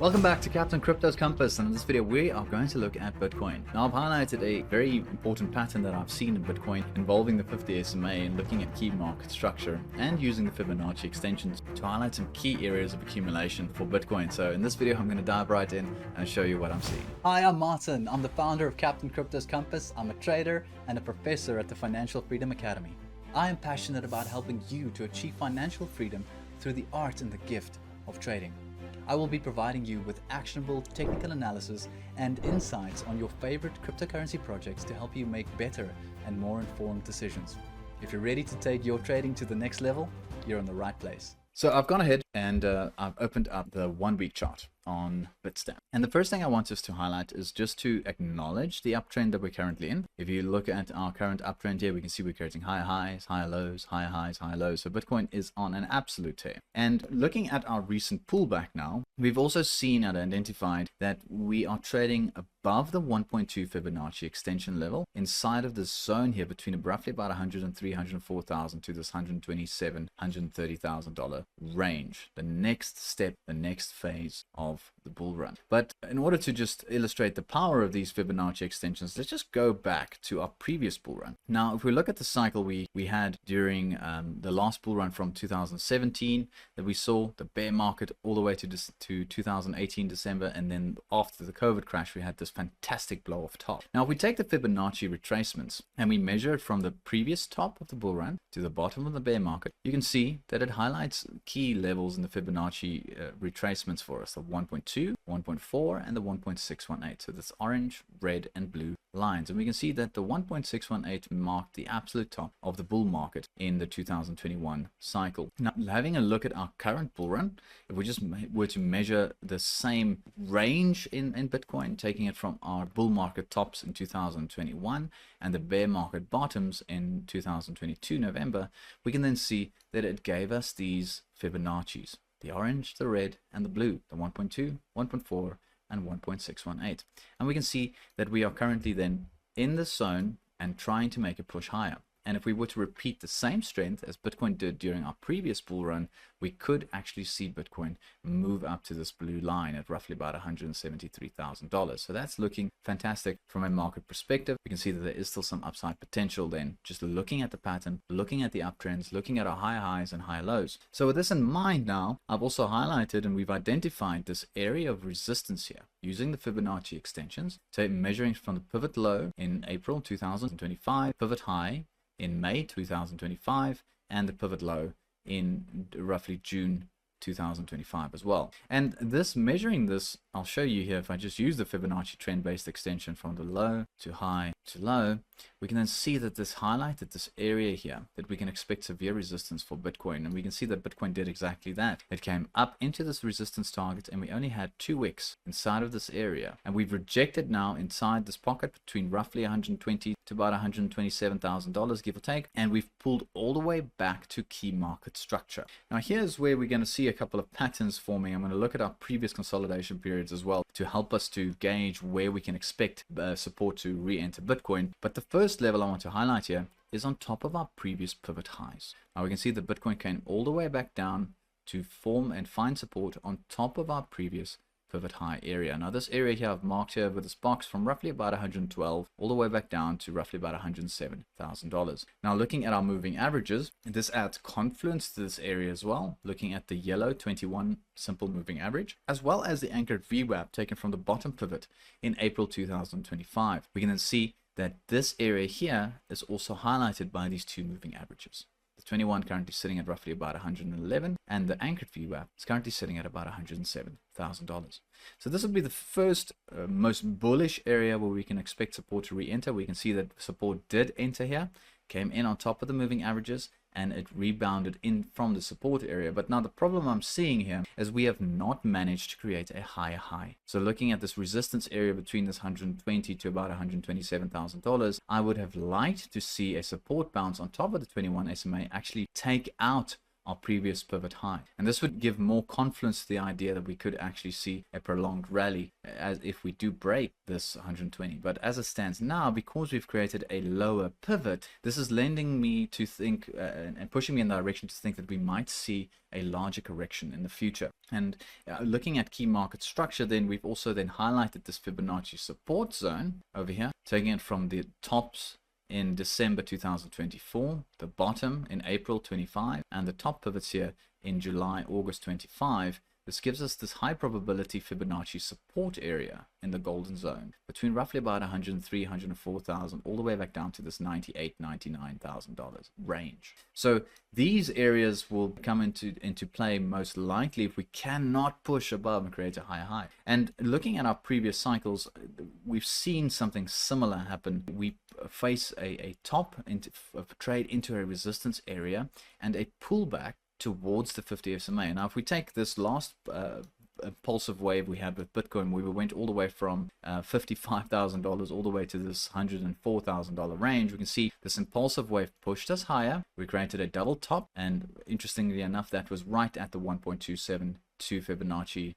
Welcome back to Captain Crypto's Compass, and in this video we are going to look at Bitcoin. Now I've highlighted a very important pattern that I've seen in Bitcoin involving the 50 SMA and looking at key market structure and using the Fibonacci extensions to highlight some key areas of accumulation for Bitcoin. So in this video I'm going to dive right in and show you what I'm seeing. Hi, I'm Martin. I'm the founder of Captain Crypto's Compass. I'm a trader and a professor at the Financial Freedom Academy. I am passionate about helping you to achieve financial freedom through the art and the gift of trading. I will be providing you with actionable technical analysis and insights on your favorite cryptocurrency projects to help you make better and more informed decisions. If you're ready to take your trading to the next level, you're in the right place. So I've gone ahead and I've opened up the 1 week chart on Bitstamp. And the first thing I want us to highlight is just to acknowledge the uptrend that we're currently in. If you look at our current uptrend here, we can see we're creating higher highs, higher lows, higher highs, higher lows. So Bitcoin is on an absolute tear. And looking at our recent pullback now, we've also seen and identified that we are trading above the 1.2 Fibonacci extension level inside of this zone here between roughly about 103, 104,000 to this 127, $130,000 range. The next step, the next phase of the bull run. But in order to just illustrate the power of these Fibonacci extensions, let's just go back to our previous bull run. Now, if we look at the cycle we had during the last bull run from 2017, that we saw the bear market all the way to 2018 December, and then after the COVID crash, we had this fantastic blow off top. Now, if we take the Fibonacci retracements and we measure it from the previous top of the bull run to the bottom of the bear market, you can see that it highlights key levels in the Fibonacci retracements for us, the 1.2, 1.4, and the 1.618. So that's orange, red, and blue lines. And we can see that the 1.618 marked the absolute top of the bull market in the 2021 cycle. Now, having a look at our current bull run, if we just were to measure the same range in Bitcoin, taking it from our bull market tops in 2021 and the bear market bottoms in 2022 November, we can then see that it gave us these Fibonacci's. The orange, the red, and the blue, the 1.2, 1.4, and 1.618. And we can see that we are currently then in this zone and trying to make a push higher. And if we were to repeat the same strength as Bitcoin did during our previous bull run, we could actually see Bitcoin move up to this blue line at roughly about $173,000. So that's looking fantastic from a market perspective. We can see that there is still some upside potential then, just looking at the pattern, looking at the uptrends, looking at our higher highs and higher lows. So with this in mind now, I've also highlighted and we've identified this area of resistance here using the Fibonacci extensions, so measuring from the pivot low in April 2025, pivot high in May 2025, and the pivot low in roughly June 2025 as well. And this measuring this, I'll show you here. If I just use the Fibonacci trend-based extension from the low to high to low, we can then see that this highlighted this area here that we can expect severe resistance for Bitcoin. And we can see that Bitcoin did exactly that. It came up into this resistance target, and we only had 2 wicks inside of this area. And we've rejected now inside this pocket between roughly 120 to about $127,000, give or take. And we've pulled all the way back to key market structure. Now, here's where we're going to see a couple of patterns forming. I'm going to look at our previous consolidation periods as well to help us to gauge where we can expect support to re-enter Bitcoin. But the first level I want to highlight here is on top of our previous pivot highs. Now we can see that Bitcoin came all the way back down to form and find support on top of our previous pivot high area. Now this area here I've marked here with this box from roughly about 112 all the way back down to roughly about $107,000. Now looking at our moving averages, this adds confluence to this area as well, looking at the yellow 21 simple moving average, as well as the anchored VWAP taken from the bottom pivot in April 2025. We can then see that this area here is also highlighted by these two moving averages. The 21 currently sitting at roughly about 111, and the anchored VWAP is currently sitting at about $107,000. So this will be the first most bullish area where we can expect support to re-enter. We can see that support did enter here, came in on top of the moving averages, and it rebounded in from the support area. But now the problem I'm seeing here is we have not managed to create a higher high. So looking at this resistance area between this 120 to about $127,000, I would have liked to see a support bounce on top of the 21 SMA actually take out our previous pivot high. And this would give more confidence to the idea that we could actually see a prolonged rally as if we do break this 120. But as it stands now, because we've created a lower pivot, this is lending me to think and pushing me in the direction to think that we might see a larger correction in the future. And looking at key market structure, then we've also then highlighted this Fibonacci support zone over here, taking it from the tops in December 2024, the bottom in April 25, and the top pivots here in July, August 25. This gives us this high probability Fibonacci support area in the golden zone between roughly about 103, 104,000 all the way back down to this $98,000, $99,000 range. So these areas will come into play most likely if we cannot push above and create a higher high. And looking at our previous cycles, we've seen something similar happen. We face a top of trade into a resistance area and a pullback towards the 50 SMA. Now, if we take this last impulsive wave we had with Bitcoin, we went all the way from $55,000 all the way to this $104,000 range. We can see this impulsive wave pushed us higher. We created a double top, and interestingly enough, that was right at the 1.272 Fibonacci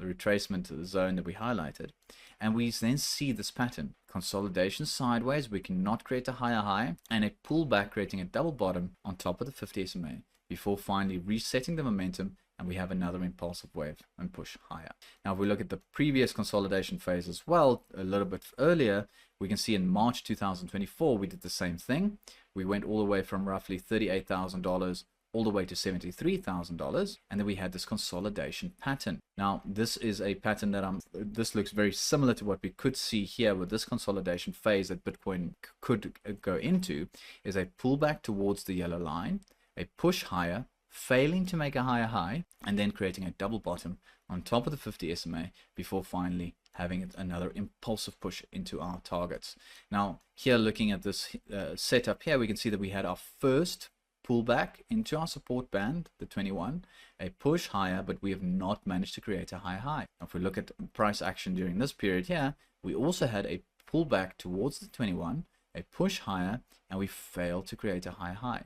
retracement zone that we highlighted. And we then see this pattern: consolidation sideways, we cannot create a higher high, and a pullback creating a double bottom on top of the 50 SMA before finally resetting the momentum, and we have another impulsive wave and push higher. Now, if we look at the previous consolidation phase as well, a little bit earlier, we can see in March 2024, we did the same thing. We went all the way from roughly $38,000 all the way to $73,000, and then we had this consolidation pattern. Now, this is a pattern that this looks very similar to what we could see here with this consolidation phase that Bitcoin could go into, is a pullback towards the yellow line, a push higher, failing to make a higher high, and then creating a double bottom on top of the 50 SMA before finally having another impulsive push into our targets. Now, here looking at this setup here, we can see that we had our first pullback into our support band, the 21, a push higher, but we have not managed to create a higher high. Now, if we look at price action during this period here, we also had a pullback towards the 21, a push higher, and we failed to create a high high.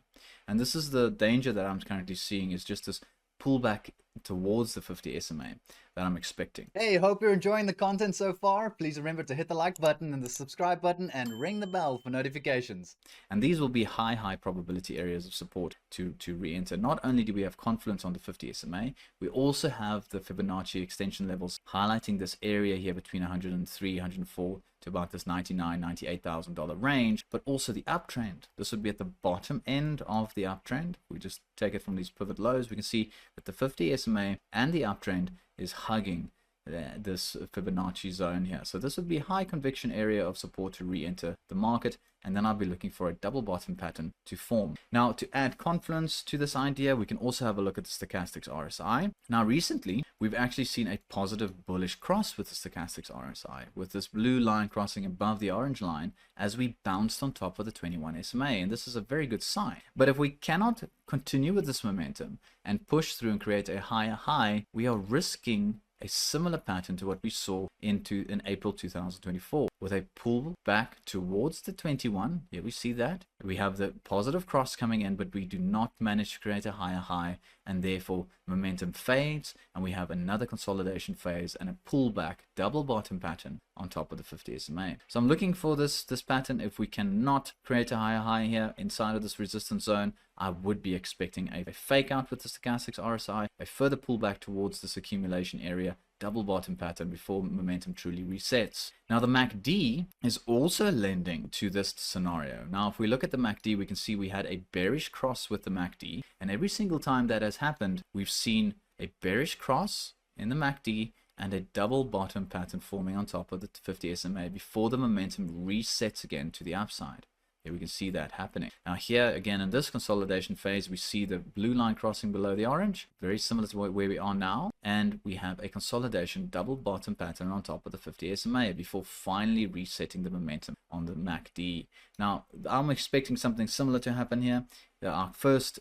And this is the danger that I'm currently seeing, is just this pullback towards the 50 SMA that I'm expecting. Hey, hope you're enjoying the content so far. Please remember to hit the like button and the subscribe button and ring the bell for notifications. And these will be high probability areas of support to re-enter. Not only do we have confluence on the 50 SMA, we also have the Fibonacci extension levels highlighting this area here between 103, 104 to about this $99,000, $98,000 range, but also the uptrend. This would be at the bottom end of the uptrend. We just take it from these pivot lows. We can see that the 50 SMA and the uptrend is hugging this Fibonacci zone here. So this would be a high conviction area of support to re-enter the market, and then I'll be looking for a double bottom pattern to form. Now, to add confluence to this idea, we can also have a look at the Stochastics RSI. Now, recently, we've actually seen a positive bullish cross with the Stochastics RSI, with this blue line crossing above the orange line as we bounced on top of the 21 SMA, and this is a very good sign. But if we cannot continue with this momentum and push through and create a higher high, we are risking a similar pattern to what we saw in April 2024, with a pull back towards the 21. Here we see that we have the positive cross coming in, but we do not manage to create a higher high, and therefore momentum fades, and we have another consolidation phase and a pullback double bottom pattern on top of the 50 SMA. So I'm looking for this pattern. If we cannot create a higher high here inside of this resistance zone, I would be expecting a fake out with the Stochastics RSI, a further pullback towards this accumulation area, double bottom pattern before momentum truly resets. Now, the MACD is also lending to this scenario. Now, if we look at the MACD, we can see we had a bearish cross with the MACD, and every single time that has happened, we've seen a bearish cross in the MACD and a double bottom pattern forming on top of the 50 SMA before the momentum resets again to the upside. Here we can see that happening. Now here again in this consolidation phase, we see the blue line crossing below the orange, very similar to where we are now, and we have a consolidation double bottom pattern on top of the 50 SMA before finally resetting the momentum on the MACD. Now I'm expecting something similar to happen here. our first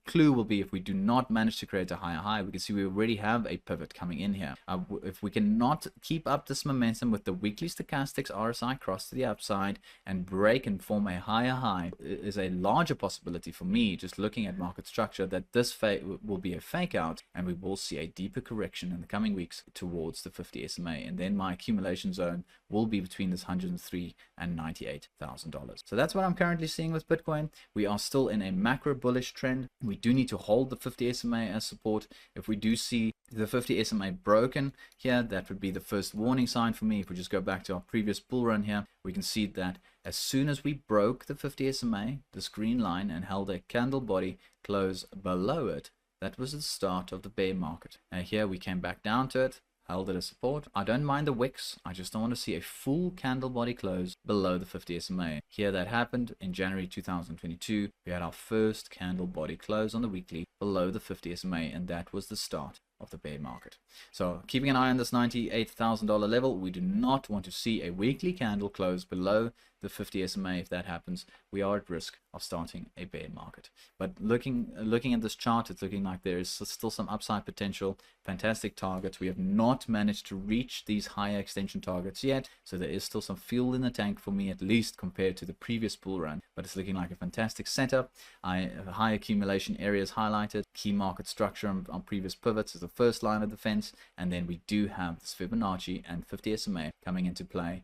clue will be if we do not manage to create a higher high. We can see we already have a pivot coming in here. If we cannot keep up this momentum with the weekly stochastics RSI cross to the upside and break and form a higher high, is a larger possibility for me, just looking at market structure, that this will be a fake out and we will see a deeper correction in the coming weeks towards the 50 SMA, and then my accumulation zone will be between this $103,000 and $98,000. So that's what I'm currently seeing with Bitcoin. We are still in a macro bullish trend. We do need to hold the 50 SMA as support. If we do see the 50 SMA broken here, that would be the first warning sign for me. If we just go back to our previous bull run here, we can see that as soon as we broke the 50 SMA, this green line, and held a candle body close below it, that was the start of the bear market. And here we came back down to it, held it as support. I don't mind the wicks, I just don't want to see a full candle body close below the 50 SMA. Here that happened in January 2022. We had our first candle body close on the weekly below the 50 SMA, and that was the start of the bear market. So keeping an eye on this $98,000 level, we do not want to see a weekly candle close below the 50 SMA. If that happens, we are at risk of starting a bear market. But looking at this chart, it's looking like there is still some upside potential. Fantastic targets. We have not managed to reach these higher extension targets yet, so there is still some fuel in the tank for me, at least compared to the previous bull run. But it's looking like a fantastic setup. High accumulation areas highlighted, key market structure on previous pivots is the first line of defense, and then we do have this Fibonacci and 50 SMA coming into play,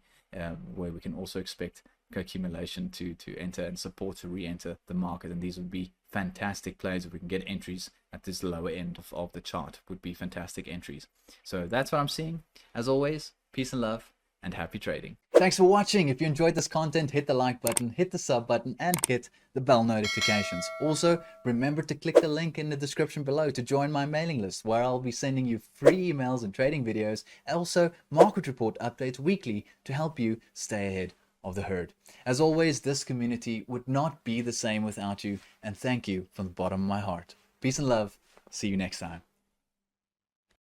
where we can also expect accumulation to enter and support to re-enter the market. And these would be fantastic plays if we can get entries at this lower end of the chart. Would be fantastic entries. So that's what I'm seeing. As always, peace and love and happy trading. Thanks for watching. If you enjoyed this content, hit the like button, hit the sub button, and hit the bell notifications. Also, remember to click the link in the description below to join my mailing list, where I'll be sending you free emails and trading videos, and also market report updates weekly to help you stay ahead of the herd. As always, this community would not be the same without you, and thank you from the bottom of my heart. Peace and love. See you next time.